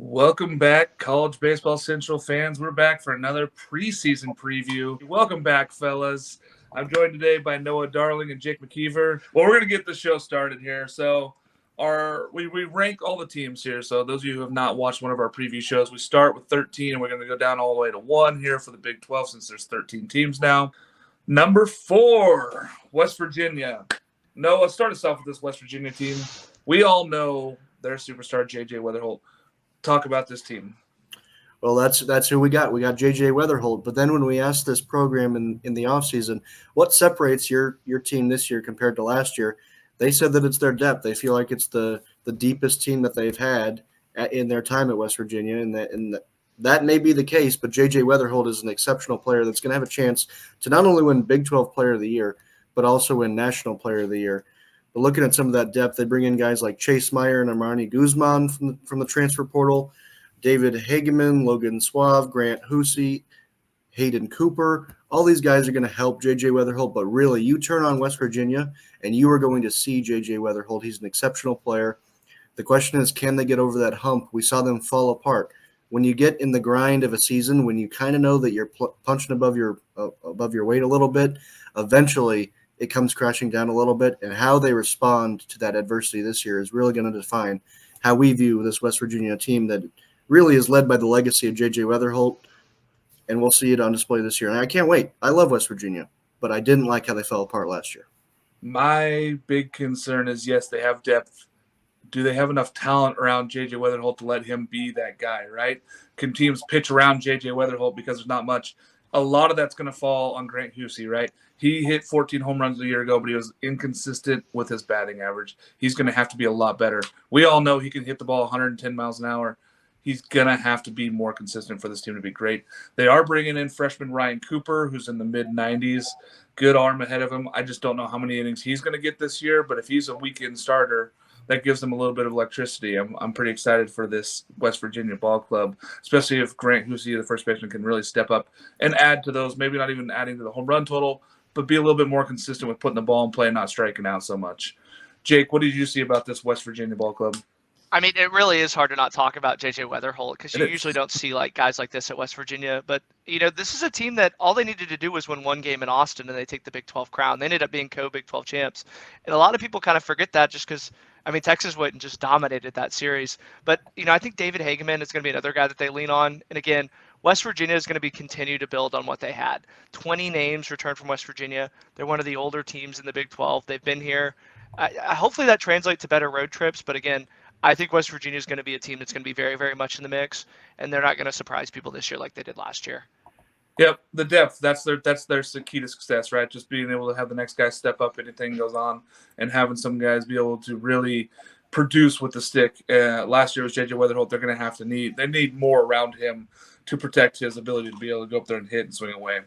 Welcome back, College Baseball Central fans. We're back for another preseason preview. Welcome back, fellas. I'm joined today by Noah Darling and Jake McKeever. Well, we're going to get the show started here. So we rank all the teams here. So those of you who have not watched one of our preview shows, we start with 13, and we're going to go down all the way to 1 here for the Big 12 since there's 13 teams now. Number 4, West Virginia. Noah, start us off with this West Virginia team. We all know their superstar, J.J. Weatherholt. Talk about this team. Well, that's who we got. We got J.J. Weatherholt. But then when we asked this program in the offseason, what separates your team this year compared to last year, they said that it's their depth. They feel like it's the deepest team that they've had in their time at West Virginia, and that may be the case, but J.J. Weatherholt is an exceptional player that's going to have a chance to not only win Big 12 Player of the Year, but also win National Player of the Year. But looking at some of that depth, they bring in guys like Chase Meyer and Armani Guzman from the transfer portal, David Hageman, Logan Suave, Grant Hussey, Hayden Cooper. All these guys are going to help J.J. Weatherholt, but really you turn on West Virginia and you are going to see J.J. Weatherholt. He's an exceptional player. The question is, can they get over that hump? We saw them fall apart. When you get in the grind of a season, when you kind of know that you're punching above your weight a little bit, eventually – it comes crashing down a little bit, and how they respond to that adversity this year is really going to define how we view this West Virginia team that really is led by the legacy of J.J. Weatherholt, and we'll see it on display this year. And I can't wait. I love West Virginia, but I didn't like how they fell apart last year. My big concern is, yes, they have depth. Do they have enough talent around J.J. Weatherholt to let him be that guy, right? Can teams pitch around J.J. Weatherholt because there's not much? A lot of that's going to fall on Grant Hussey, right? He hit 14 home runs a year ago, but he was inconsistent with his batting average. He's going to have to be a lot better. We all know he can hit the ball 110 miles an hour. He's going to have to be more consistent for this team to be great. They are bringing in freshman Ryan Cooper, who's in the mid-90s. Good arm ahead of him. I just don't know how many innings he's going to get this year, but if he's a weekend starter, that gives them a little bit of electricity. I'm pretty excited for this West Virginia ball club, especially if Grant Hussey, the first baseman, can really step up and add to those, maybe not even adding to the home run total, but be a little bit more consistent with putting the ball in play and not striking out so much. Jake, what did you see about this West Virginia ball club? I mean, it really is hard to not talk about J.J. Weatherholt because you usually don't see guys like this at West Virginia. But, this is a team that all they needed to do was win one game in Austin and they take the Big 12 crown. They ended up being co-Big 12 champs. And a lot of people kind of forget that just because, Texas went and just dominated that series. But, I think David Hageman is going to be another guy that they lean on. And again, West Virginia is going to continue to build on what they had. 20 names returned from West Virginia. They're one of the older teams in the Big 12. They've been here. Hopefully that translates to better road trips. But again, I think West Virginia is going to be a team that's going to be very, very much in the mix, and they're not going to surprise people this year like they did last year. Yep, the depth, that's their key to success, right? Just being able to have the next guy step up, anything goes on, and having some guys be able to really produce with the stick. Last year was J.J. Weatherholt. They're going to have to need more around him to protect his ability to be able to go up there and hit and swing away.